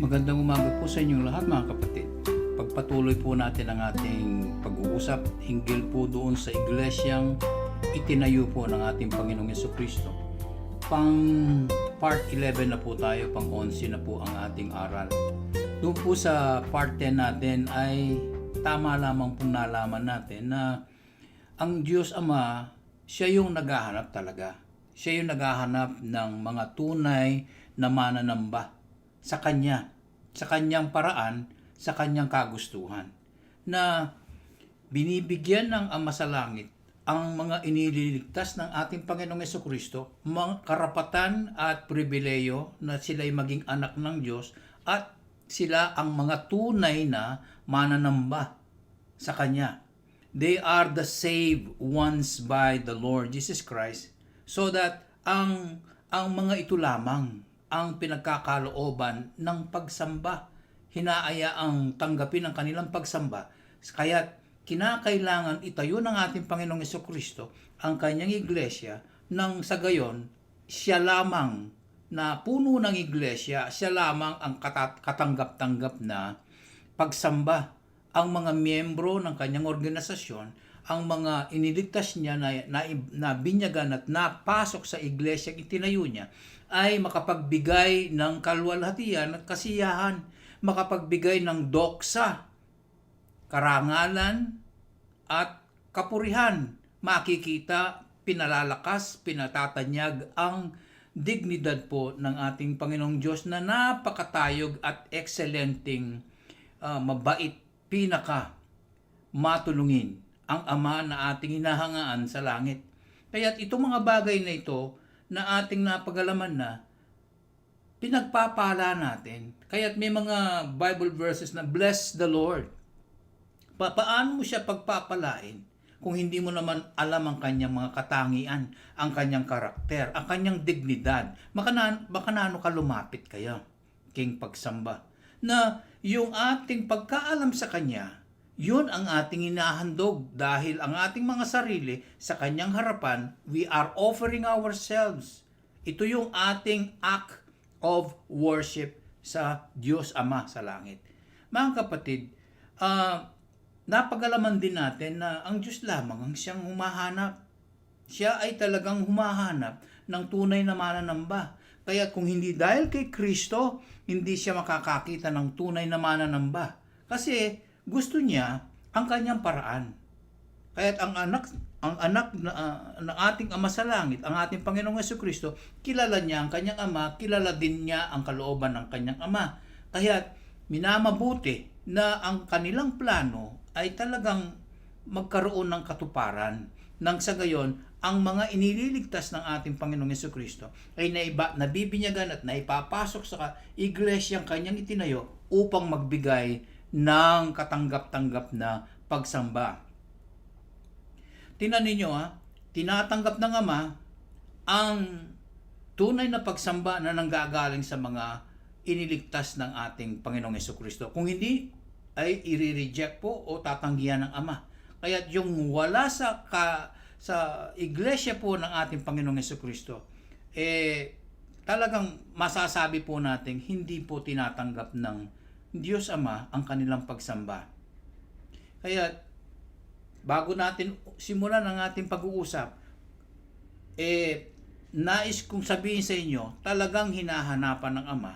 Magandang umaga po sa inyong lahat mga kapatid. Pagpatuloy po natin ang ating pag-uusap hinggil po doon sa iglesyang itinayo po ng ating Panginoong Jesucristo. Pang part 11 na po tayo, pang 11 na po ang ating aral. Doon po sa part 10 natin ay tama lamang pong nalaman natin na ang Diyos Ama, siya yung naghahanap talaga. Siya yung naghahanap ng mga tunay na mananamba sa Kanya, sa Kanyang paraan, sa Kanyang kagustuhan. Na binibigyan ng Ama sa Langit ang mga inililigtas ng ating Panginoong Jesucristo, mga karapatan at pribileyo na sila'y maging anak ng Diyos at sila ang mga tunay na mananamba sa Kanya. They are the saved ones by the Lord Jesus Christ, so that ang mga ito lamang ang pinagkakalooban ng pagsamba. Hinaayaang tanggapin ang kanilang pagsamba. Kaya kinakailangan itayo ng ating Panginoong Jesucristo ang kanyang iglesia nang sa gayon siya lamang na puno ng iglesia, siya lamang ang katanggap-tanggap na pagsamba. Ang mga miyembro ng kanyang organisasyon, ang mga iniligtas niya na binyagan at napasok sa iglesia itinayo niya, ay makapagbigay ng kalwalhatian at kasiyahan, makapagbigay ng doksa, karangalan, at kapurihan. Makikita, pinalalakas, pinatatanyag ang dignidad po ng ating Panginoong Diyos na napakatayog at excellenting, mabait, pinaka matulungin ang Ama na ating hinahangaan sa langit. Kaya't itong mga bagay na ito na ating napagalaman na pinagpapala natin. Kaya't may mga Bible verses na bless the Lord. Paano mo siya pagpapalain kung hindi mo naman alam ang kanyang mga katangian, ang kanyang karakter, ang kanyang dignidad? Baka na ka lumapit kaya, king pagsamba, na yung ating pagkaalam sa Kanya, yun ang ating inahandog dahil ang ating mga sarili sa Kanyang harapan, we are offering ourselves. Ito yung ating act of worship sa Diyos Ama sa langit. Mga kapatid, napagalaman din natin na ang Diyos lamang ang siyang humahanap. Siya ay talagang humahanap ng tunay na mananamba. Kaya kung hindi dahil kay Kristo, hindi siya makakakita ng tunay na mananamba. Kasi gusto niya ang kanyang paraan. Kaya't ang anak ng ating Ama sa Langit, ang ating Panginoong Jesucristo, kilala niya ang kanyang Ama, kilala din niya ang kalooban ng kanyang Ama. Kaya't minamabuti na ang kanilang plano ay talagang magkaroon ng katuparan. Nang sa gayon, ang mga inililigtas ng ating Panginoong Jesucristo ay nabibinyagan at naipapasok sa iglesyang kanyang itinayo upang magbigay ng katanggap-tanggap na pagsamba. Tingnan ninyo tinatanggap ng Ama ang tunay na pagsamba na nanggagaling sa mga iniligtas ng ating Panginoong Jesucristo. Kung hindi, ay i-reject po o tatanggihan ng Ama. Kaya yung wala sa iglesia po ng ating Panginoong Jesucristo, talagang masasabi po natin hindi po tinatanggap ng Diyos Ama ang kanilang pagsamba. Kaya bago natin simulan ang ating pag-uusap, nais kong sabihin sa inyo, talagang hinahanapan ng Ama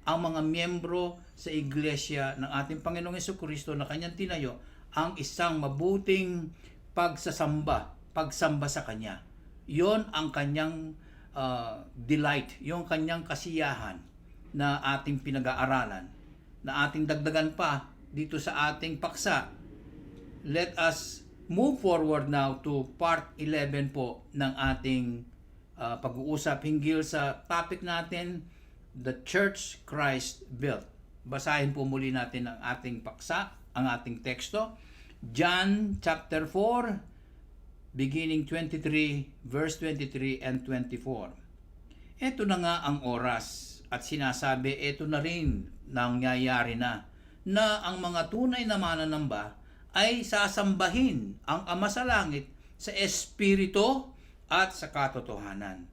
ang mga miyembro sa iglesia ng ating Panginoong Jesucristo na kanyang tinayo ang isang mabuting pagsamba sa Kanya. Yon ang kanyang delight, yung kanyang kasiyahan na ating pinag-aaralan, na ating dagdagan pa dito sa ating paksa. Let us move forward now to part 11 po ng ating pag-uusap hinggil sa topic natin, The Church Christ Built. Basahin po muli natin ang ating paksa, ang ating teksto. John chapter 4, beginning 23, verse 23 and 24. Ito na nga ang oras at sinasabi, ito na rin nangyayari na ang mga tunay na mananamba ay sasambahin ang Ama sa Langit sa Espiritu at sa katotohanan.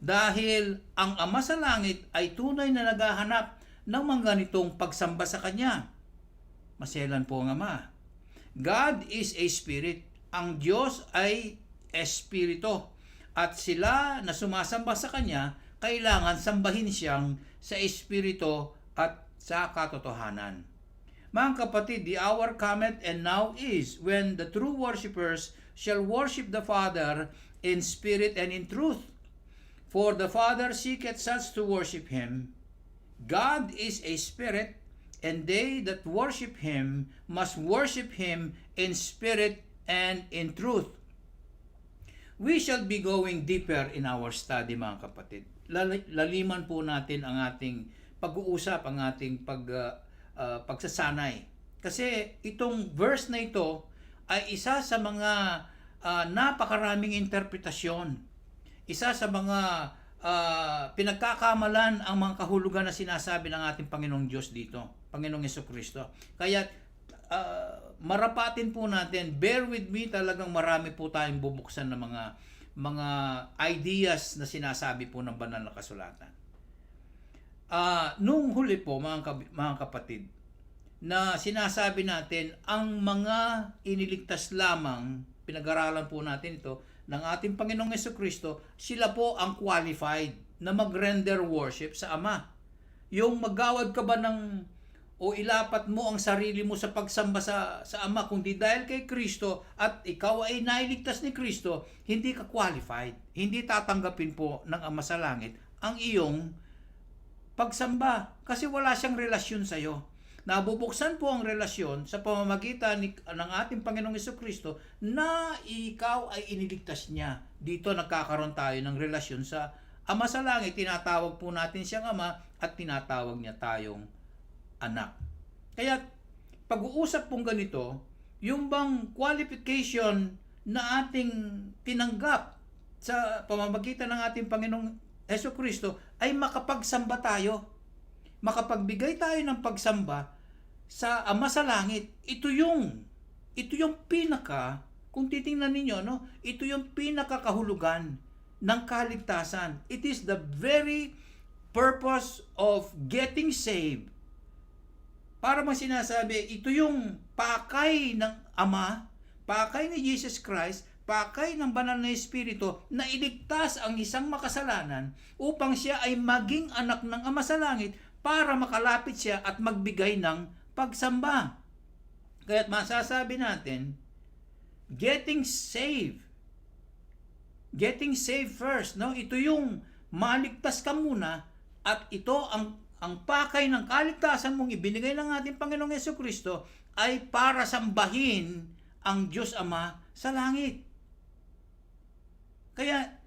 Dahil ang Ama sa Langit ay tunay na naghahanap ng mga ganitong pagsamba sa Kanya. Maselan po ang Ama. God is a spirit. Ang Diyos ay espiritu. At sila na sumasamba sa Kanya, kailangan sambahin siyang sa espiritu at sa katotohanan. Mga kapatid, the hour cometh and now is when the true worshipers shall worship the Father in spirit and in truth. For the Father seeketh such to worship Him. God is a spirit, and they that worship Him must worship Him in spirit and in truth. We shall be going deeper in our study, mga kapatid. Laliman po natin ang ating pag-uusap, ang ating pagsasanay. Kasi itong verse na ito ay isa sa mga napakaraming interpretasyon. Isa sa mga pinagkakamalan ang mga kahulugan na sinasabi ng ating Panginoong Diyos dito, Panginoong Jesucristo. Kaya marapatin po natin, bear with me, talagang marami po tayong bubuksan na mga ideas na sinasabi po ng banal na kasulatan. Nung huli po, mga kapatid, na sinasabi natin, ang mga iniligtas lamang, pinag-aralan po natin ito, ng ating Panginoong Jesucristo, sila po ang qualified na mag-render worship sa Ama. Yung maggawad ka ba o ilapat mo ang sarili mo sa pagsamba sa Ama, kundi dahil kay Kristo at ikaw ay nailigtas ni Kristo, hindi ka qualified. Hindi tatanggapin po ng Ama sa langit ang iyong pagsamba kasi wala siyang relasyon sa iyo. Nabubuksan po ang relasyon sa pamamagitan ng ating Panginoong Jesucristo na ikaw ay iniligtas niya. Dito nagkakaroon tayo ng relasyon sa Ama sa langit. Tinatawag po natin siyang Ama at tinatawag niya tayong anak. Kaya pag-uusap pong ganito, yung bang qualification na ating tinanggap sa pamamagitan ng ating Panginoong Jesucristo ay makapagsamba tayo. Makapagbigay tayo ng pagsamba sa Ama sa langit. Ito yung pinaka, kung titingnan ninyo, no? Ito yung pinakakahulugan ng kaligtasan. It is the very purpose of getting saved. Para bang sinasabi, ito yung pakay ng Ama, pakay ni Jesus Christ, pakay ng banal na Espiritu na iligtas ang isang makasalanan upang siya ay maging anak ng Ama sa langit para makalapit siya at magbigay ng pagsamba. Kaya't masasabi natin, getting saved first, no? Ito yung maligtas ka muna at ito ang pakay ng kaligtasan mong ibinigay ng ating Panginoong Jesucristo ay para sambahin ang Diyos Ama sa langit. Kaya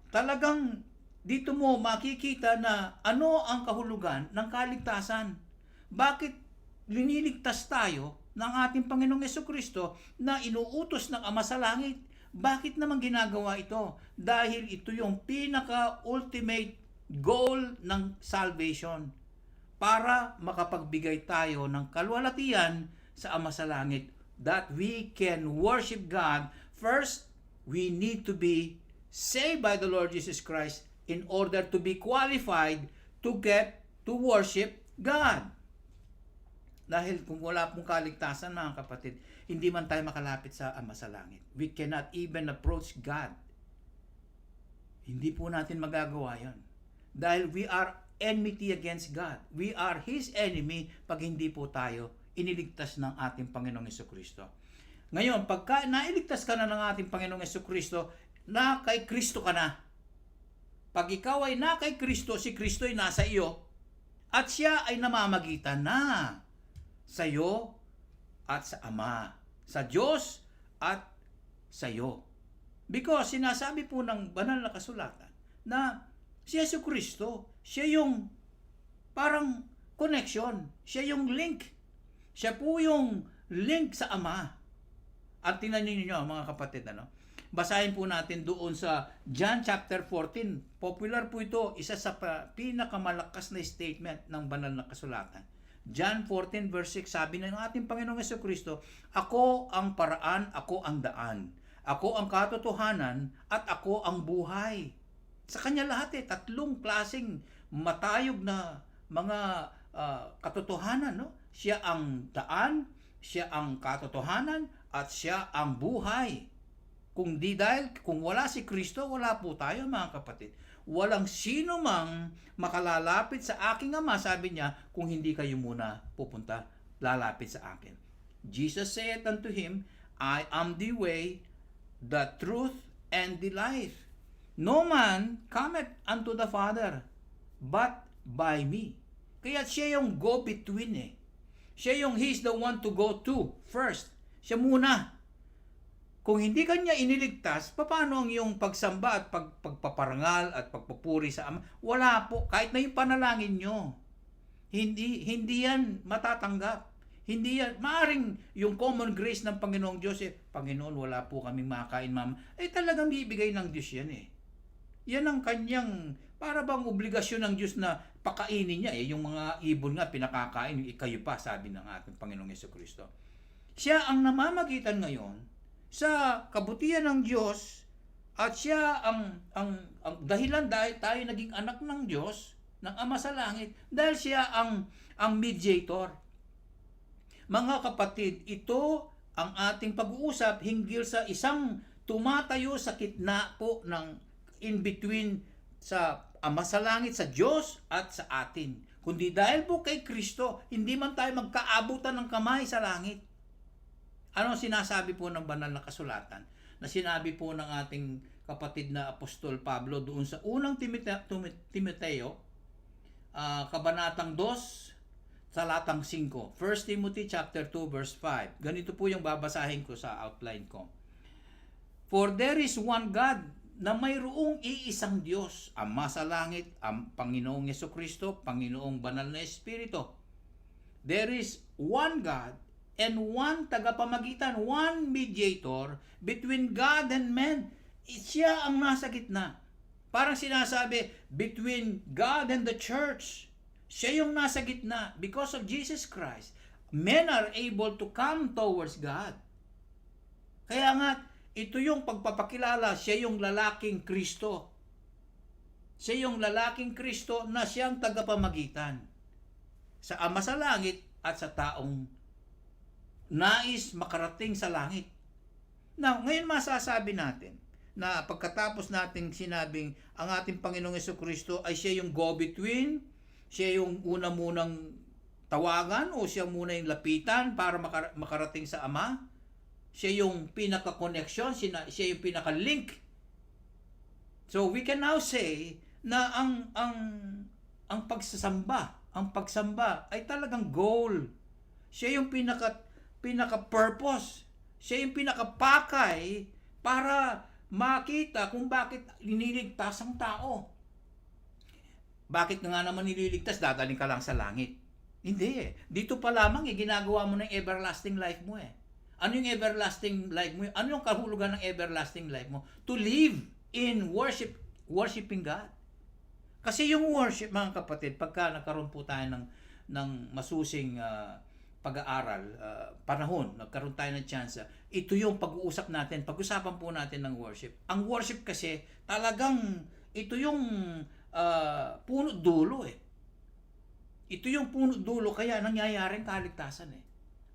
talagang dito mo makikita na ano ang kahulugan ng kaligtasan. Bakit liniligtas tayo ng ating Panginoong Jesucristo na inuutos ng Ama sa langit? Bakit naman ginagawa ito? Dahil ito yung pinaka-ultimate goal ng salvation para makapagbigay tayo ng kaluwalhatian sa Ama sa langit that we can worship God. First, we need to be saved by the Lord Jesus Christ in order to be qualified to get to worship God. Dahil kung wala pong kaligtasan, mga kapatid, hindi man tayo makalapit sa Ama sa langit. We cannot even approach God. Hindi po natin magagawa yan. Dahil we are enmity against God. We are His enemy pag hindi po tayo iniligtas ng ating Panginoong Jesucristo. Ngayon, pagka nailigtas ka na ng ating Panginoong Jesucristo, na kay Kristo ka na. Pag ikaw ay na kay Kristo, si Kristo ay nasa iyo, at siya ay namamagitan na sa iyo at sa Ama, sa Diyos at sa iyo. Because sinasabi po ng banal na kasulatan na si Jesucristo, siya yung parang connection, siya yung link. Siya po yung link sa Ama. At tingnan niyo mga kapatid, basahin po natin doon sa John chapter 14. Popular po ito, isa sa pinakamalakas na statement ng banal na kasulatan. John 14 verse 6, sabi ng ating Panginoong Jesucristo, ako ang paraan, ako ang daan. Ako ang katotohanan at ako ang buhay. Sa kanya lahat tatlong klaseng matayog na katotohanan, no? Siya ang daan, siya ang katotohanan, at siya ang buhay. Kung wala si Kristo, wala po tayo, mga kapatid. Walang sino mang makalalapit sa aking Ama, sabi niya, kung hindi kayo muna lalapit sa akin. Jesus said unto him, I am the way, the truth, and the life. No man cometh unto the Father, but by me. Kaya siya yung go-between eh. He's the one to go to first. Siya muna. Kung hindi kanya iniligtas, paano ang iyong pagsamba at pagpaparangal at pagpupuri sa Ama? Wala po. Kahit na yung panalangin nyo. Hindi yan matatanggap. Hindi yan. Maaring yung common grace ng Panginoong Diyos Panginoon, wala po kaming makain, mama. Talagang bibigay ng Diyos yan eh. Yan ang kanyang, para bang obligasyon ng Diyos na pakainin niya yung mga ibon nga pinakakain, kayo pa, sabi ng ating Panginoong Jesucristo. Siya ang namamagitan ngayon sa kabutihan ng Diyos, at siya ang dahilan dahil tayo naging anak ng Diyos, ng Ama sa Langit, dahil siya ang mediator. Mga kapatid, ito ang ating pag-uusap hinggil sa isang tumatayo sa gitna po ng in between sa Ama sa Langit, sa Diyos at sa atin. Kundi dahil po kay Kristo, hindi man tayo magkaabutan ng kamay sa langit. Ano sinasabi po ng banal na kasulatan? Na sinabi po ng ating kapatid na Apostol Pablo doon sa unang Timoteo, kabanatang 2, talatang 5. 1 Timothy chapter 2 verse 5. Ganito po yung babasahin ko sa outline ko. For there is one God, na mayroong iisang Diyos, Ama sa langit, ang Panginoong Jesucristo, Panginoong Banal na Espiritu. There is one God and one tagapamagitan, one mediator between God and man. Siya ang nasa gitna. Parang sinasabi, between God and the church. Siya yung nasa gitna. Because of Jesus Christ, men are able to come towards God. Kaya nga, ito yung pagpapakilala, siya yung lalaking Kristo. Siya yung lalaking Kristo na siyang tagapamagitan sa Ama sa Langit at sa taong nais makarating sa langit. Now, ngayon masasabi natin na pagkatapos nating sinabing ang ating Panginoong Jesucristo ay siya yung go-between, siya yung una munang tawagan o siya muna yung lapitan para makarating sa Ama, siya yung pinaka-connection, siya yung pinaka-link. So we can now say na ang pagsamba ay talagang goal. Siya yung pinaka-purpose. Siya yung pinaka-pakay para makita kung bakit nililigtas ang tao. Bakit nga naman nililigtas? Dadaling ka lang sa langit. Hindi eh. Dito pa lamang ginagawa mo ng everlasting life mo eh. Ano yung everlasting life mo? Ano yung kahulugan ng everlasting life mo? To live in worshiping God. Kasi yung worship, mga kapatid, pagka nagkaroon po tayo ng masusing pag-aaral, panahon, nagkaroon tayo ng chance, ito yung pag-uusap natin, pag-usapan po natin ng worship. Ang worship kasi, talagang, ito yung punot dulo eh. Ito yung punot dulo, kaya nangyayaring kaligtasan eh.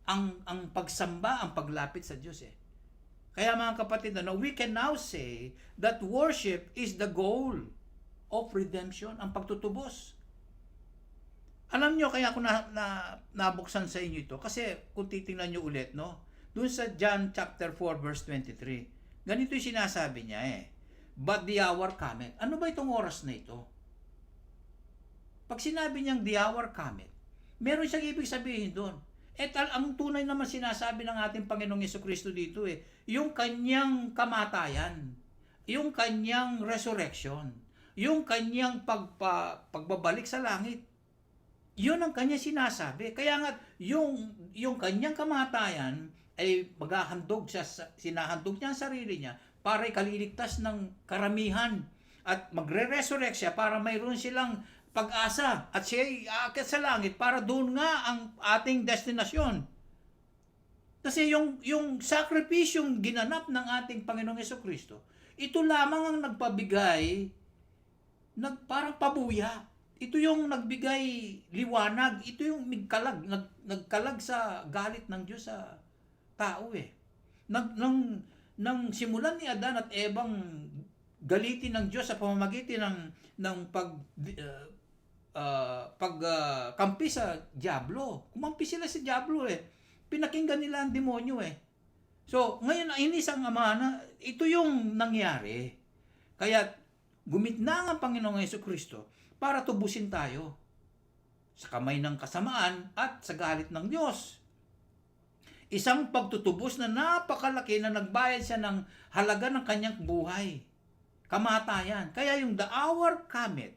Ang pagsamba, ang paglapit sa Diyos eh. Kaya mga kapatid, we can now say that worship is the goal of redemption, ang pagtutubos. Alam nyo, kaya ako nabuksan sa inyo ito, kasi kung titingnan nyo ulit, dun sa John chapter 4 verse 23, ganito yung sinasabi niya eh. But the hour cometh. Ano ba itong oras na ito? Pag sinabi niyang the hour cometh, meron siyang ibig sabihin doon. Ang tunay naman sinasabi ng ating Panginoong Jesucristo dito yung kanyang kamatayan, yung kanyang resurrection, yung kanyang pagbabalik sa langit. Yun ang kanya sinasabi. Kaya nga, yung kanyang kamatayan ay sinahandog niya ang sarili niya para ikaliligtas ng karamihan at magre-resurrect siya para mayroon silang pag-asa at siya ay aakyat sa langit para doon nga ang ating destinasyon. Kasi yung sakripisyong ginanap ng ating Panginoong Jesucristo, ito lamang ang nagpabigay, parang pabuya. Ito yung nagbigay liwanag. Ito yung nagkalag sa galit ng Diyos sa tao eh. Nang simulan ni Adan at Ebang galitin ng Diyos sa pamamagitan ng kampi sa diablo. Kumampi sila sa diablo eh. Pinakinggan nila ang demonyo eh. So, ngayon inis ang Ama na ito yung nangyari. Kaya gumitna ang Panginoong Jesucristo para tubusin tayo sa kamay ng kasamaan at sa galit ng Diyos. Isang pagtutubos na napakalaki na nagbayad siya ng halaga ng kanyang buhay. Kamatayan. Kaya yung the hour cometh,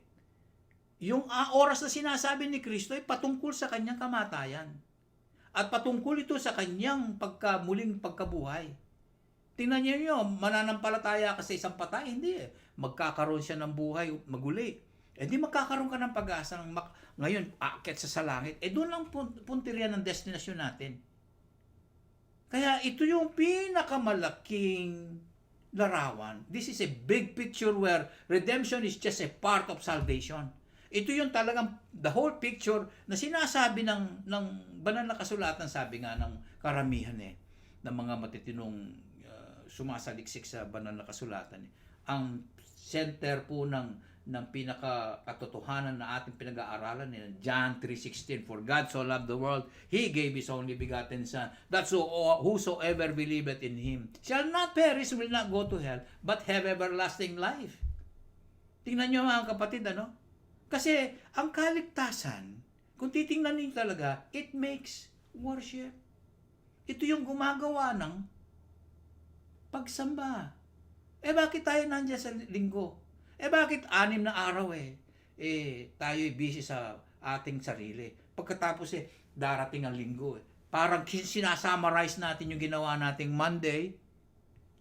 yung oras na sinasabi ni Kristo ay patungkol sa kanyang kamatayan. At patungkol ito sa kanyang muling pagkabuhay. Tingnan niyo, mananampalataya ka sa isang patay, hindi eh. Magkakaroon siya ng buhay, maguli. Di magkakaroon ka ng pag-asa ngayon, aakyat sa langit. Doon lang punteriya ng destinasyon natin. Kaya ito yung pinakamalaking larawan. This is a big picture where redemption is just a part of salvation. Ito yung talagang the whole picture na sinasabi ng banal na kasulatan, sabi nga ng karamihan ng mga matitinong sumasaliksik sa banal na kasulatan. Ang center po ng pinaka-katotohanan na ating pinag-aaralan John 3:16, for God so loved the world, He gave His only begotten Son, that whosoever believeth in Him shall not perish, will not go to hell, but have everlasting life. Tingnan nyo mga kapatid, Kasi ang kaligtasan, kung titingnan niyo talaga, it makes worship. Ito yung gumagawa ng pagsamba. Bakit tayo nandiyan sa linggo? Bakit 6 na araw tayo'y busy sa ating sarili. Pagkatapos darating ang linggo Parang sinasummarize natin yung ginawa nating Monday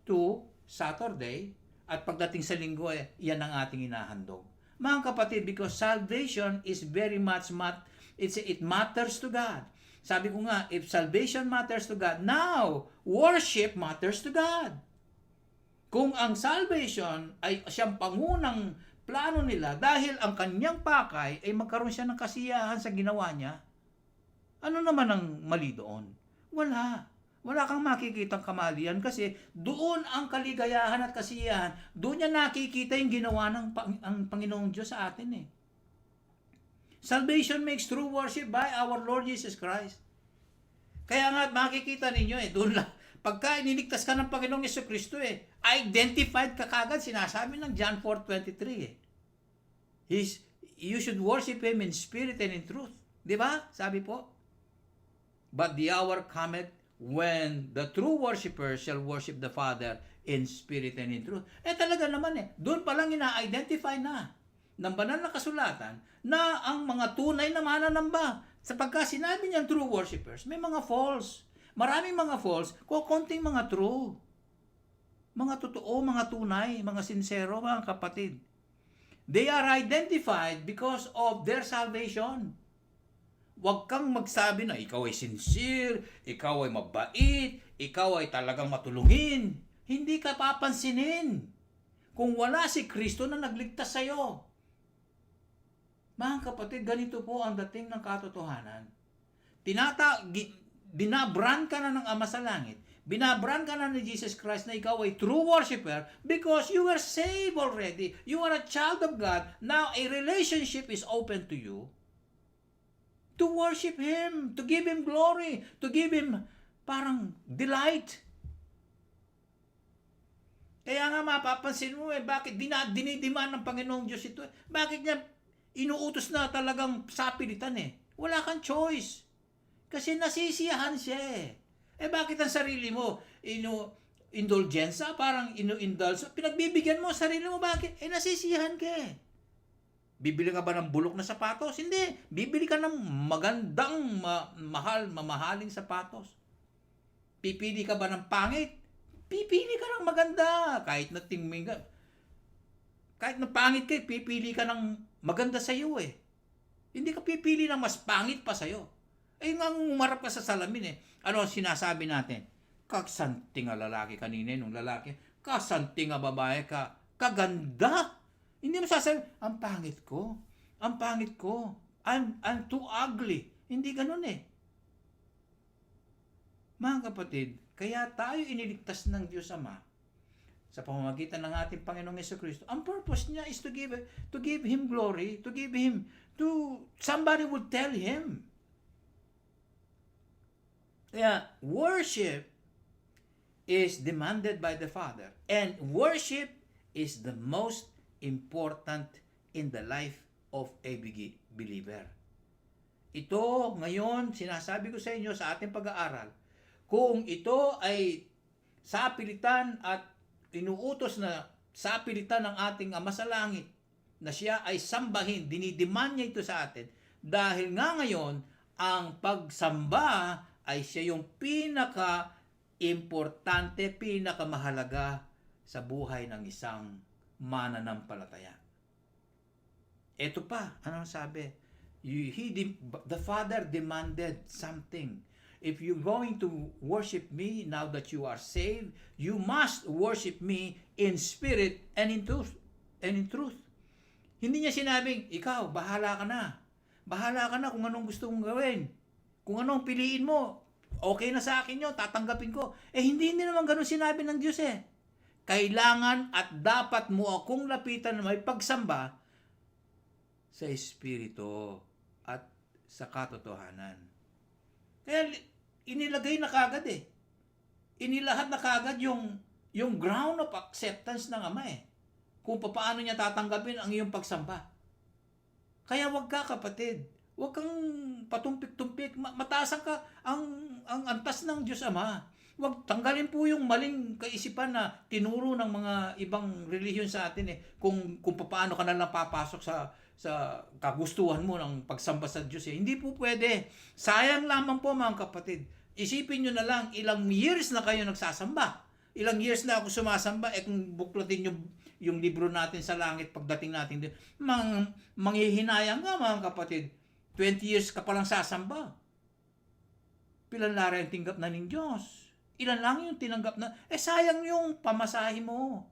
to Saturday at pagdating sa linggo yan ang ating inahandog. Mga kapatid, because salvation is very much it matters to God. Sabi ko nga, if salvation matters to God, now worship matters to God. Kung ang salvation ay siyang pangunang plano nila dahil ang kanyang pakay ay magkaroon siya ng kasiyahan sa ginawa niya, ano naman ang mali doon? Wala. Wala kang makikitang kamalian kasi doon ang kaligayahan at kasiyahan. Doon niya nakikita yung ginawa ng ang Panginoong Diyos sa atin Salvation makes true worship by our Lord Jesus Christ. Kaya nga makikita ninyo doon lang. Pagka iniligtas ka ng Panginoong Jesucristo identified ka kagad, sinasabi ng John 4:23 you should worship Him in spirit and in truth. Di ba? Sabi po. But the hour cometh when the true worshipers shall worship the Father in spirit and in truth. Talaga naman doon pa lang ina-identify na ng banal na kasulatan na ang mga tunay na mananamba. Sapagka sinabi niyang true worshipers, may mga false. Maraming mga false, konting mga true. Mga totoo, mga tunay, mga sincero, mga kapatid. They are identified because of their salvation. Huwag kang magsabi na ikaw ay sincere, ikaw ay mabait, ikaw ay talagang matulungin. Hindi ka papansinin kung wala si Kristo na nagligtas sa'yo. Mga kapatid, ganito po ang dating ng katotohanan. Binabrand ka na ng Ama sa Langit. Binabrand ka na ni Jesus Christ na ikaw ay true worshiper because you were saved already. You are a child of God. Now, a relationship is open to you to worship Him, to give Him glory, to give Him parang delight. Kaya nga mapapansin mo bakit dinidiman ng Panginoong Diyos ito Bakit niya inuutos na talagang sapilitan Wala kang choice. Kasi nasisiyahan siya bakit ang sarili mo indulgensa, parang indulge, pinagbibigyan mo ang sarili mo, bakit? Nasisiyahan ka Bibili ka ba ng bulok na sapatos? Hindi. Bibili ka ng magandang, mamahaling sapatos. Pipili ka ba ng pangit? Pipili ka ng maganda. Kahit na pangit ka, pipili ka ng maganda sa iyo Hindi ka pipili ng mas pangit pa sa iyo. Nga umarap ka sa salamin Ano sinasabi natin? Kasanting nga lalaki kanina nung lalaki. Kasanting nga babae ka. Kaganda. Hindi mo sasabihin, ang pangit ko. ang pangit ko. I'm too ugly. Hindi ganun eh. Mga kapatid, kaya tayo iniligtas ng Diyos Ama sa pamamagitan ng ating Panginoong Jesucristo. Ang purpose niya is to give Him glory, to somebody would tell Him. Kaya worship is demanded by the Father. And worship is the most important in the life of a believer. Ito, ngayon, sinasabi ko sa inyo sa ating pag-aaral, kung ito ay sapilitan at inuutos na sapilitan ng ating Ama sa Langit, na siya ay sambahin, dinidiman niya ito sa atin, dahil nga ngayon, ang pagsamba ay siya yung pinaka-importante, pinaka-mahalaga sa buhay ng isang mananampalataya. Ito pa, ano sabi? The Father demanded something. If you're going to worship me now that you are saved, you must worship me in spirit and in truth. Hindi niya sinabing, ikaw, bahala ka na. Bahala ka na kung anong gusto mong gawin. Kung anong piliin mo, okay na sa akin yun, tatanggapin ko. Hindi naman ganun sinabi ng Diyos eh. Kailangan at dapat mo akong lapitan na may pagsamba sa Espiritu at sa katotohanan. Kaya inilagay na kagad eh. Inilahat na kagad yung ground of acceptance ng Ama eh. Kung paano niya tatanggapin ang iyong pagsamba. Kaya wag ka kapatid. Huwag kang patumpik-tumpik. Mataasan ka ang antas ng Diyos Ama. Huwag tanggalin po yung maling kaisipan na tinuro ng mga ibang relihiyon sa atin eh. Kung paano ka na lang papasok sa kagustuhan mo ng pagsamba sa Diyos eh. Hindi po pwede. Sayang lamang po mga kapatid. Isipin nyo na lang, ilang years na kayo nagsasamba. Ilang years na ako sumasamba. Kung buklatin yung libro natin sa langit pagdating natin din, manghihinayang nga mga kapatid. 20 years ka palang sasamba. Pilan lari ang tinggap na ng Diyos. Ilan lang yung tinanggap na, sayang yung pamasahe mo.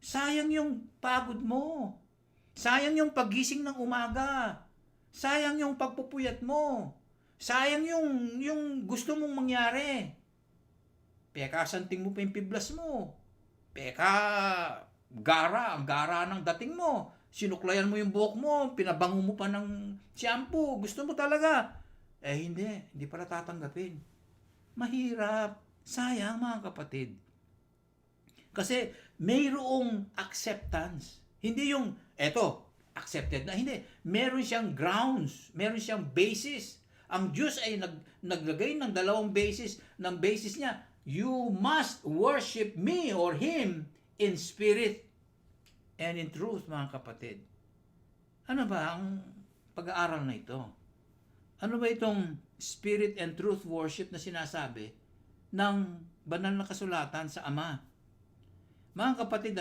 Sayang yung pagod mo. Sayang yung pagising ng umaga. Sayang yung pagpupuyat mo. Sayang yung gusto mong mangyari. Peka, santing mo pa yung piblas mo. Peka, ang gara ng dating mo. Sinuklayan mo yung buhok mo, pinabango mo pa ng shampoo. Gusto mo talaga. Hindi pala tatanggapin. Mahirap. Sayang mga kapatid. Kasi mayroong acceptance. Hindi yung, accepted na. Hindi. Meron siyang grounds. Meron siyang basis. Ang Diyos ay naglagay ng dalawang basis. Ng basis niya, you must worship me or Him in spirit and in truth, mga kapatid. Ano ba ang pag-aaral na ito? Ano ba itong spirit and truth worship na sinasabi ng banal na kasulatan sa Ama? Mga kapatid,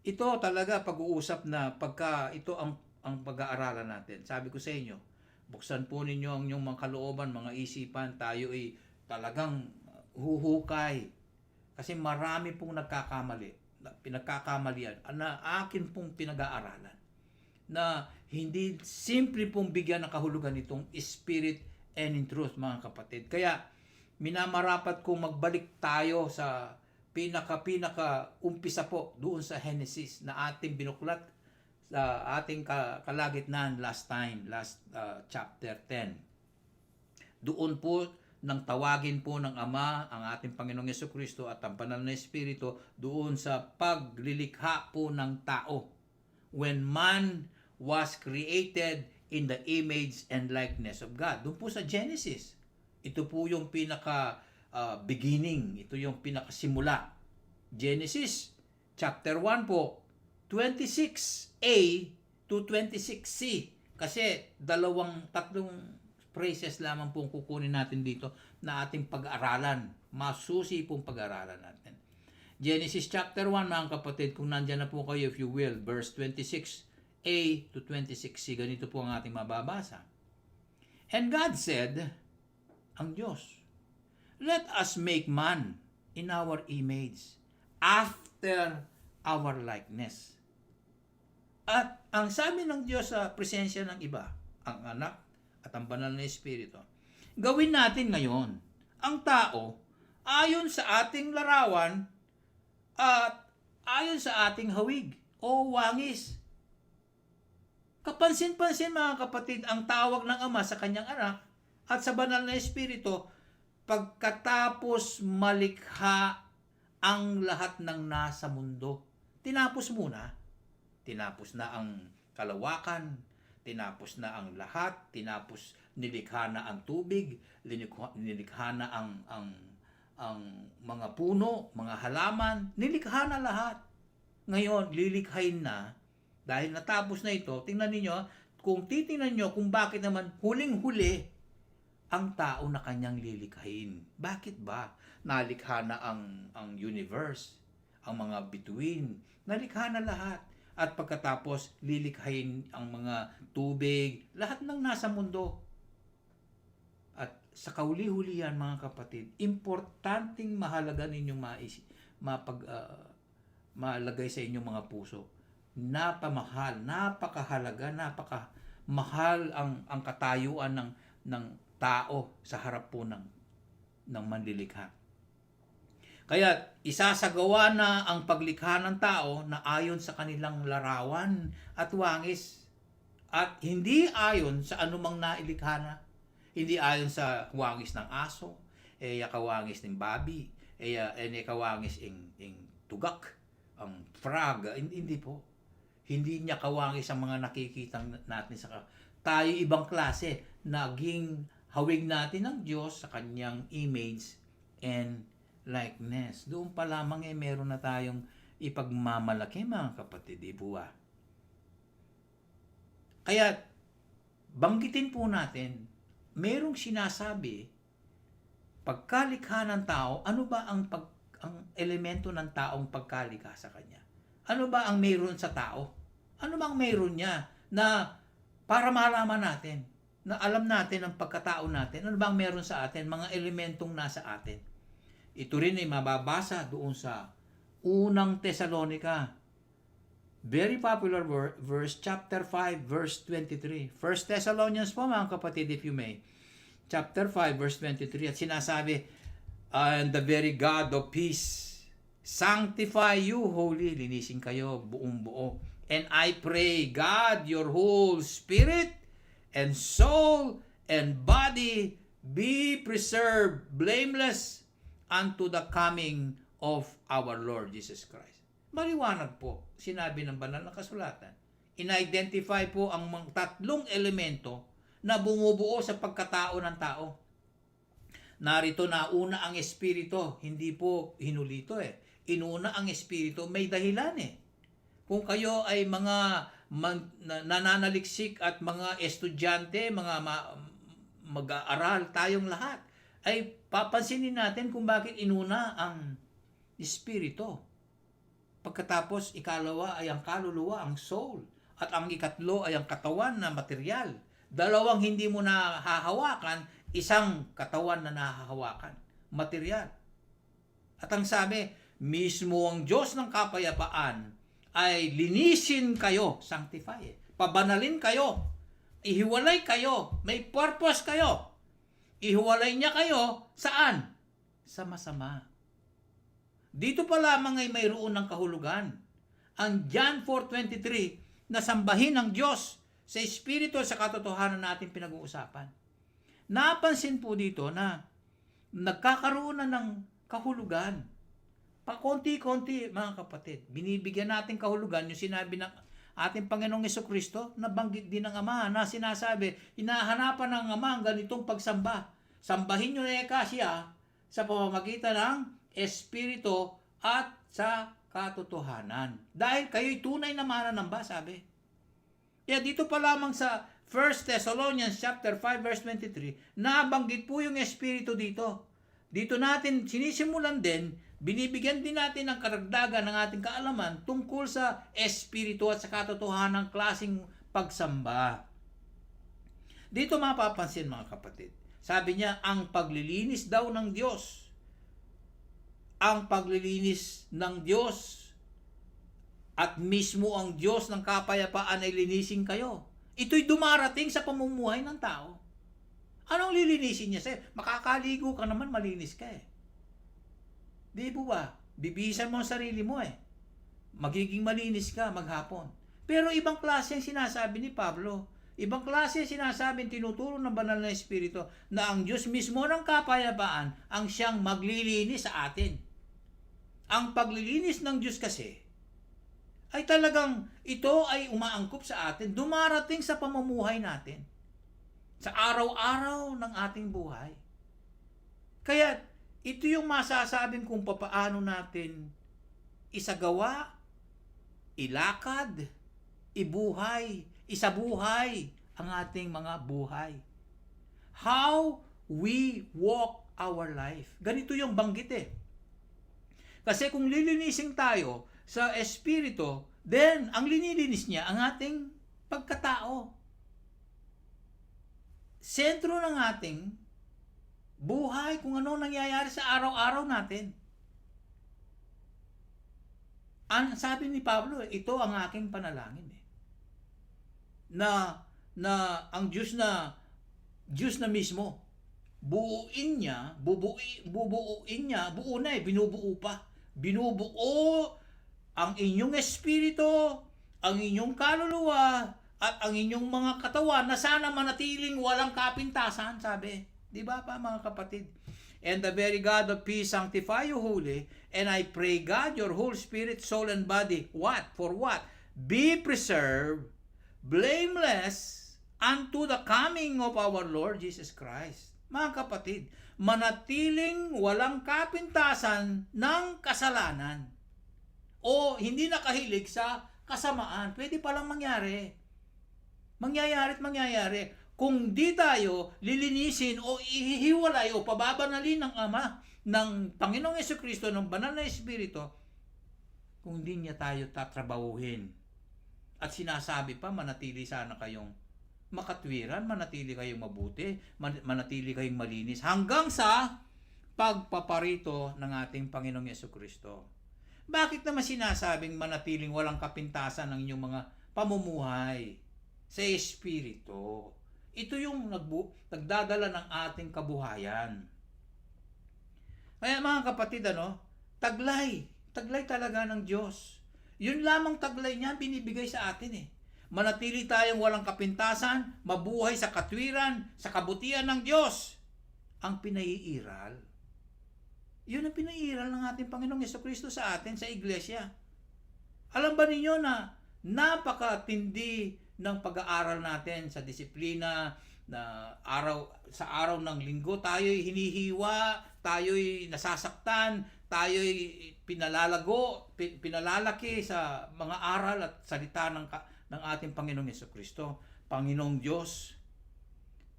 ito talaga pag-uusap na pagka ito ang pag-aaralan natin. Sabi ko sa inyo, buksan po ninyo ang inyong mga kalooban, mga isipan, tayo ay talagang huhukay. Kasi marami pong pinagkakamalian na akin pong pinag-aaralan. Na hindi simple pong bigyan ng kahulugan itong spirit and in truth, mga kapatid. Kaya minamarapat kong magbalik tayo sa pinaka umpisa po doon sa Genesis na ating binuklat sa ating kalagitnaan last chapter 10. Doon po nang tawagin po ng Ama ang ating Panginoong Jesucristo at ang Banal na Espiritu doon sa paglilikha po ng tao. When man was created in the image and likeness of God. Doon po sa Genesis. Ito po yung beginning. Ito yung pinakasimula. Genesis chapter 1 po, 26a to 26c. Kasi tatlong phrases lamang pong kukunin natin dito na ating pag-aralan. Masusi pong pag-aralan natin. Genesis chapter 1, mga kapatid, kung nandyan na po kayo, if you will, verse 26a to 26c, ganito po ang ating mababasa. And God said, ang Diyos, let us make man in our image, after our likeness. At Ang sabi ng Diyos sa presensya ng iba, ang anak at ang banal na Espiritu, gawin natin ngayon. Ang tao, ayon sa ating larawan at ayon sa ating hawig o wangis. Kapansin-pansin mga kapatid, ang tawag ng Ama sa kanyang anak at sa banal na Espiritu, pagkatapos malikha ang lahat ng nasa mundo. Tinapos muna. Tinapos na ang kalawakan, tinapos na ang lahat, tinapos nilikha na ang tubig, nilikha na ang mga puno, mga halaman, nilikha na lahat. Ngayon, lilikhain na. Dahil natapos na ito, tingnan ninyo, kung titingnan nyo kung bakit naman huling-huli ang tao na kanyang lilikhain. Bakit ba? Nalikha na ang universe, ang mga bituin, nalikha na lahat. At pagkatapos, lilikhain ang mga tubig, lahat ng nasa mundo. At sa kauli-hulihan mga kapatid, importanteng mahalaga ninyong malagay sa inyong mga puso. Napamahal, napakahalaga, napakamahal ang katayuan ng tao sa harap po ng manlilikha. Kaya isasagawa na ang paglikha ng tao na ayon sa kanilang larawan at wangis at hindi ayon sa anumang nailikha na. Hindi ayon sa wangis ng aso, kawangis ng babi, kawangis ng tugak, ang frog, hindi po. Hindi niya kawangis ang mga nakikita natin sa tayo ibang klase, naging hawig natin ng Diyos sa kanyang image and likeness. Doon pa lamang meron na tayong ipagmamalaki mga kapatid, ibuwa. Kaya banggitin po natin, merong sinasabi, pagkalikha ng tao, ano ba ang elemento ng taong pagkalikha sa kanya? Ano ba ang mayroon sa tao? Ano bang mayroon niya na para malaman natin, na alam natin ang pagkatao natin, ano bang mayroon sa atin, mga elementong nasa atin? Ito rin ay mababasa doon sa unang Tesalonica. Very popular verse, chapter 5, verse 23. 1 Thessalonians po mga kapatid, if you may. Chapter 5, verse 23. At sinasabi, and the very God of peace sanctify you wholly, linisin kayo buong buo. And I pray, God, your whole spirit and soul and body be preserved blameless unto the coming of our Lord Jesus Christ. Maliwanag po, sinabi ng banal na kasulatan. In-identify po ang mga tatlong elemento na bumubuo sa pagkatao ng tao. Narito na una ang espiritu, hindi po hinulito Inuna ang espiritu, may dahilan Kung kayo ay mga nananaliksik at mga estudyante, mga mag-aaral tayong lahat, ay papansinin natin kung bakit inuna ang espiritu. Pagkatapos, ikalawa ay ang kaluluwa, ang soul. At ang ikatlo ay ang katawan na material. Dalawang hindi mo nahahawakan, isang katawan na nahahawakan, material. At ang sabi, mismo ang Diyos ng kapayapaan ay linisin kayo, sanctify, pabanalin kayo, ihiwalay kayo, may purpose kayo. Ihiwalay niya kayo, saan? Sa masama. Dito pa lamang ay mayroon ng kahulugan. Ang John 4:23 na sambahin ng Diyos sa Espiritu sa katotohanan natin pinag-uusapan. Napansin po dito na nagkakaroon na ng kahulugan. Pakonti-konti mga kapatid, binibigyan natin kahulugan yung sinabi ng ating Panginoong Jesucristo, nabanggit din ng Ama na sinasabi, hinahanapan ng Ama ang ganitong pagsamba. Sambahin nyo na siya sa pamamagitan ng Espiritu at sa katotohanan. Dahil kayo'y tunay na mananamba, sabi. Kaya dito pa lamang sa 1 Thessalonians chapter 5 verse 23, nabanggit po yung Espiritu dito. Dito natin sinisimulan din, binibigyan din natin ng karagdagan ng ating kaalaman tungkol sa Espiritu at sa katotohanan ng klaseng pagsamba. Dito mapapansin mga kapatid, sabi niya, ang paglilinis daw ng Diyos. Ang paglilinis ng Diyos at mismo ang Diyos ng kapayapaan ay linisin kayo. Ito'y dumarating sa pamumuhay ng tao. Anong lilinisin niya sa'yo? Makakaligo ka naman, malinis ka eh. Di po ba? Bibihisan mo ang sarili mo eh. Magiging malinis ka maghapon. Pero ibang klase ang sinasabi ni Pablo. Ibang klase ang sinasabi, tinuturo ng banal na Espiritu na ang Diyos mismo ng kapayapaan ang siyang maglilinis sa atin. Ang paglilinis ng Diyos kasi ay talagang ito ay umaangkop sa atin, dumarating sa pamumuhay natin. Sa araw-araw ng ating buhay. Kaya ito yung masasabing kung papaano natin isagawa, ilakad, ibuhay, isabuhay ang ating mga buhay. How we walk our life. Ganito yung banggit eh. Kasi kung lilinisin tayo sa Espiritu, then ang linilinis niya ang ating pagkatao. Sentro ng ating buhay, kung ano nangyayari sa araw-araw natin. Sabi ni Pablo, ito ang aking panalangin eh. Na ang Diyos na mismo, buuin niya, buo na eh, binubuo pa. Binubuo ang inyong espiritu, ang inyong kaluluwa, at ang inyong mga katawan na sana manatiling walang kapintasan, sabi. Di ba pa mga kapatid? And the very God of peace sanctify you wholly, and I pray God, your whole spirit, soul, and body, what? For what? Be preserved, blameless, unto the coming of our Lord Jesus Christ. Mga kapatid, manatiling walang kapintasan ng kasalanan o hindi nakahilig sa kasamaan. Pwede palang mangyari. Mangyayari. Kung di tayo lilinisin o ihihiwalay o pababanalin ng Ama, ng Panginoong Jesucristo, ng Banal na Espiritu, kung di niya tayo tatrabahuhin. At sinasabi pa, manatili sana kayong makatwiran, manatili kayong mabuti, manatili kayong malinis, hanggang sa pagpaparito ng ating Panginoong Jesucristo. Bakit naman sinasabing manatiling walang kapintasan ng inyong mga pamumuhay sa Espiritu? Ito yung nagdadala ng ating kabuhayan. Kaya mga kapatid, taglay talaga ng Diyos. Yun lamang taglay niya binibigay sa atin eh. Manatili tayong walang kapintasan, mabuhay sa katwiran, sa kabutihan ng Diyos. Ang pinaiiral. Yun ang pinaiiral ng ating Panginoong Jesucristo sa atin, sa iglesia. Alam ba ninyo na napakatindi ng pag-aaral natin sa disiplina, na sa araw ng linggo, tayo'y hinihiwa, tayo'y nasasaktan, tayo'y pinalalaki sa mga aral at salita ng ating Panginoong Jesucristo, Panginoong Diyos,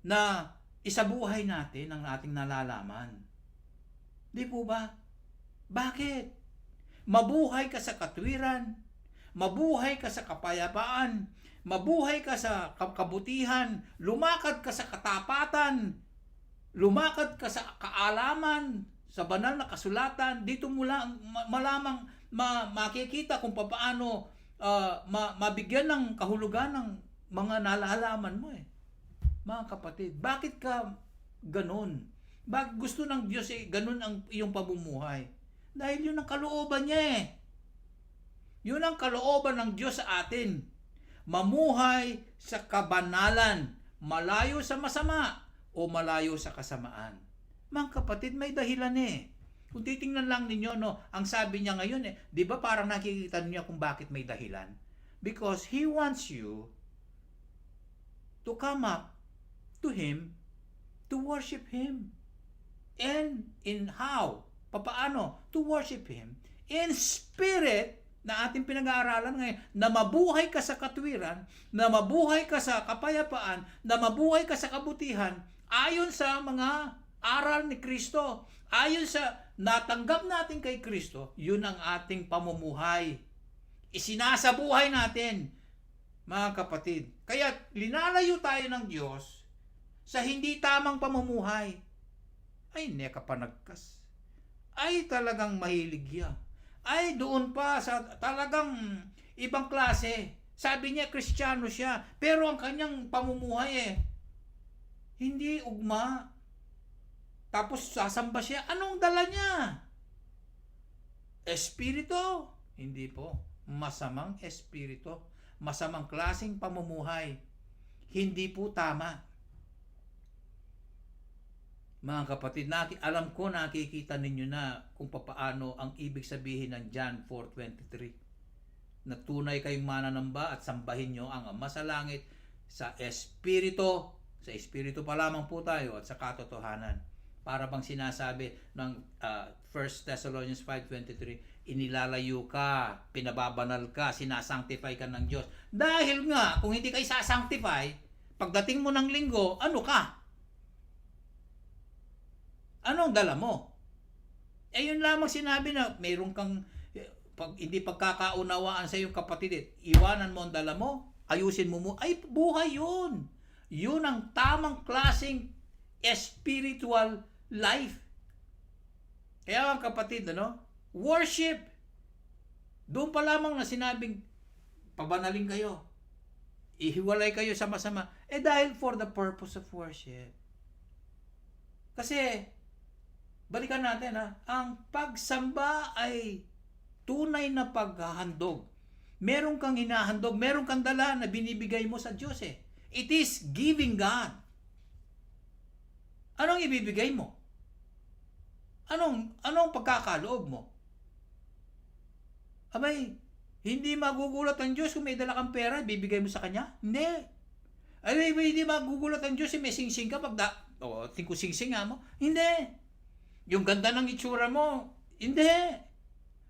na isabuhay natin ang ating nalalaman. Di po ba? Bakit? Mabuhay ka sa katwiran, mabuhay ka sa kapayapaan, mabuhay ka sa kabutihan, lumakad ka sa katapatan, lumakad ka sa kaalaman, sa banal na kasulatan. Dito mo lang malamang makikita kung paano mabigyan ng kahulugan ng mga nalalaman mo eh. Mga kapatid, bakit ka ganun? Bakit gusto ng Diyos ganun ang iyong pamumuhay? Dahil yun ang kalooban niya eh. Yun ang kalooban ng Diyos sa atin. Mamuhay sa kabanalan, malayo sa masama o malayo sa kasamaan. Mga kapatid, may dahilan eh. Kung titingnan lang ninyo, ang sabi niya ngayon eh, di ba parang nakikita niyo kung bakit may dahilan? Because He wants you to come up to Him, to worship Him. And in how? Papaano? To worship Him in spirit, na ating pinag-aaralan ngayon, na mabuhay ka sa katwiran, na mabuhay ka sa kapayapaan, na mabuhay ka sa kabutihan, ayon sa mga aral ni Kristo, ayon sa natanggap natin kay Kristo, yun ang ating pamumuhay. Isinasabuhay natin, mga kapatid. Kaya linalayo tayo ng Diyos sa hindi tamang pamumuhay. Ay, neka panagkas. Ay, talagang mahilig yan. Ay, doon pa sa talagang Ibang klase. Sabi niya, Kristiyano siya. Pero ang kanyang pamumuhay hindi ugma. Tapos sasamba siya. Anong dala niya? Espiritu? Hindi po. Masamang espiritu. Masamang klaseng pamumuhay. Hindi po tama. Mga kapatid, alam ko nakikita ninyo na kung papaano ang ibig sabihin ng John 4:23. Na tunay kayong mananamba at sambahin nyo ang Ama sa langit sa Espiritu. Sa Espiritu pa lamang po tayo at sa katotohanan. Para bang sinasabi ng 1 Thessalonians 5:23, inilalayo ka, pinababanal ka, sinasanctify ka ng Diyos. Dahil nga, kung hindi ka isasanctify, pagdating mo ng linggo, ano ka? Anong dala mo? Yun lamang sinabi na mayroon kang hindi pagkakaunawaan sa iyong kapatid. Iwanan mo ang dala mo, ayusin mo. Ay, buhay yun. Yun ang tamang klaseng spiritual life. Kaya ang kapatid, worship. Doon pa lamang na sinabing, pabanalin kayo. Ihiwalay kayo sama-sama. Dahil for the purpose of worship. Kasi, balikan natin ang pagsamba ay tunay na paghahandog. Meron kang hinahandog, meron kang dala na binibigay mo sa Diyos It is giving God. Anong ibibigay mo? Anong pagkakaloob mo? Abay, hindi magugulat ang Diyos kung may dala kang pera, bibigay mo sa Kanya? Hindi. Ay, hindi magugulat ang Diyos may sing-sing ka tingko sing-sing mo? Hindi. Yung ganda ng itsura mo, hindi.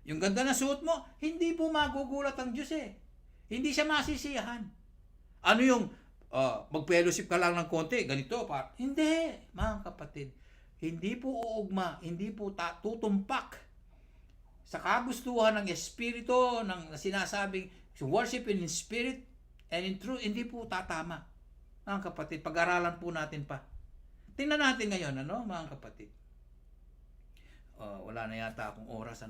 Yung ganda ng suot mo, hindi po magugulat ang Diyos Hindi siya masisiyahan. Ano yung mag-fellowship ka lang ng konti, ganito pa? Hindi, mga kapatid. Hindi po uugma, hindi po tutumpak sa kagustuhan ng Espiritu, ng sinasabing worship in spirit and in truth, hindi po tatama. Mga kapatid, pag-aralan po natin pa. Tingnan natin ngayon, mga kapatid. Wala na yata akong oras,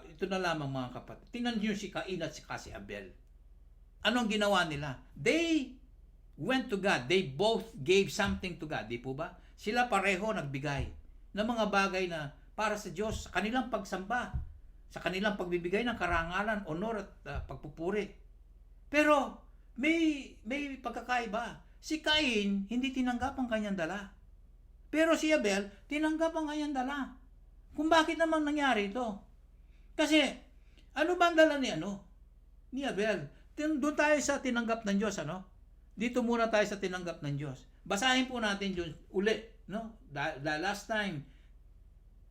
ito na lamang mga kapatid. Tingnan niyo si Cain at si Abel. Anong ginawa nila? They went to God. They both gave something to God. Di po ba? Sila pareho nagbigay ng mga bagay na para sa Diyos, sa kanilang pagsamba, sa kanilang pagbibigay ng karangalan, honor at pagpupuri. Pero may pagkakaiba. Si Cain, hindi tinanggap ang kanyang dala. Pero si Abel, tinanggap ang kanyang dala. Kung bakit naman nangyari ito? Kasi, ano ba ang dala ni Abel? Doon tayo sa tinanggap ng Diyos, Dito muna tayo sa tinanggap ng Diyos. Basahin po natin yun uli, The last time,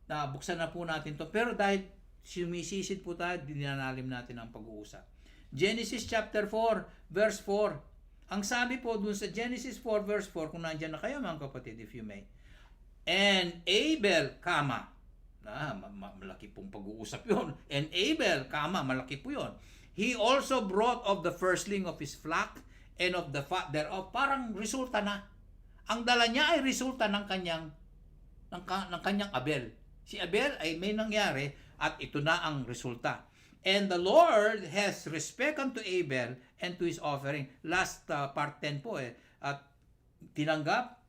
buksan na po natin to. Pero dahil sumisisid po tayo, dinanalim natin ang pag-uusap. Genesis chapter 4, verse 4. Ang sabi po dun sa Genesis 4, verse 4, kung nandyan na kayo mga kapatid, if you may. And Abel, malaki pong pag-uusap yun. And Abel, malaki po yun. He also brought of the firstling of his flock and of the fat thereof. Parang resulta na. Ang dala niya ay resulta ng kanyang Abel. Si Abel ay may nangyari at ito na ang resulta. And the Lord has respect unto Abel and to his offering. Last part 10 po At tinanggap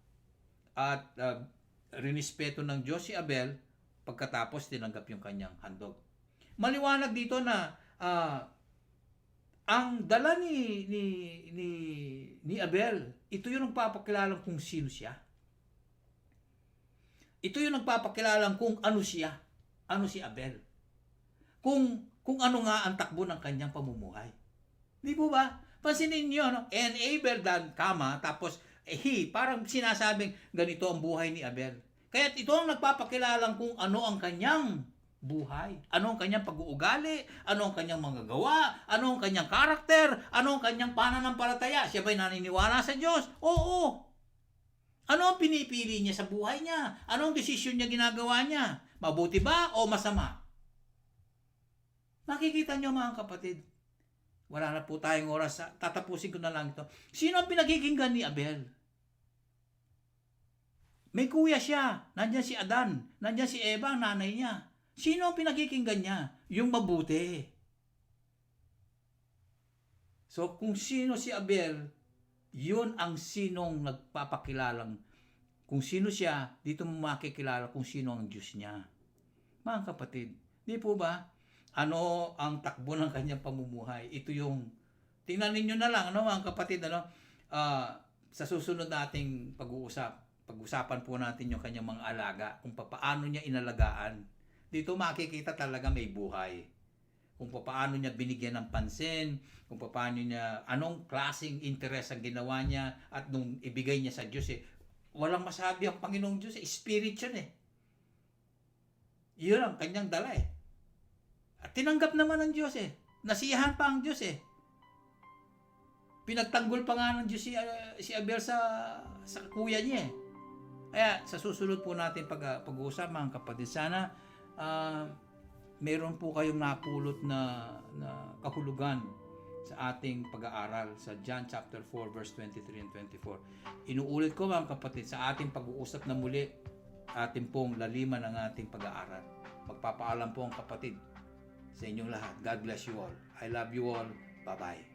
at rinispeto ng Diyos si Abel pagkatapos tinanggap yung kanyang handog. Maliwanag dito na ang dala ni Abel, ito yung nagpapakilalang kung sino siya. Ito yung nagpapakilalang kung ano siya. Ano si Abel. Kung ano nga ang takbo ng kanyang pamumuhay. Di po ba? Pansinin niyo, And Abel tapos parang sinasabing ganito ang buhay ni Abel. Kaya ito ang nagpapakilalang kung ano ang kanyang buhay. Ano ang kanyang pag-uugali, ano ang kanyang mga gawa, ano ang kanyang karakter, ano ang kanyang pananampalataya. Siya ba'y naniniwala sa Diyos? Oo. Ano ang pinipili niya sa buhay niya? Ano ang desisyon niya ginagawa niya? Mabuti ba o masama? Makikita niyo mga kapatid. Wala na po tayong oras. Tatapusin ko na lang ito. Sino ang pinakikinggan ni Abel? May kuya siya. Nandiyan si Adan. Nandiyan si Eva, ang nanay niya. Sino ang pinakikinggan niya? Yung mabuti. So kung sino si Abel, yun ang sinong nagpapakilalang kung sino siya, dito mo makikilala kung sino ang Diyos niya. Mga kapatid, di po ba? Ano ang takbo ng kanyang pamumuhay? Ito yung, tingnan ninyo na lang, ano, mga kapatid, ano, sa susunod nating pag-usapan po natin yung kanyang mga alaga, kung paano niya inalagaan. Dito makikita talaga may buhay. Kung paano niya binigyan ng pansin, kung paano niya, anong klaseng interest ang ginawa niya, at nung ibigay niya sa Diyos, walang masabi ang Panginoong Diyos, spirit yun eh. Yun ang kanyang dala eh. At tinanggap naman ng Diyos eh. Nasiyahan pa ang Diyos eh. Pinagtanggol pa nga ng Diyos si Abel sa kuya niya eh. Kaya sa susunod po natin pag-uusap, mga kapatid, sana meron po kayong napulot na kahulugan sa ating pag-aaral sa John chapter 4 verse 23 and 24. Inuulit ko, mga kapatid, sa ating pag-uusap na muli, ating pong laliman ng ating pag-aaral. Magpapaalam po ang kapatid sa inyong lahat. God bless you all. I love you all. Bye-bye.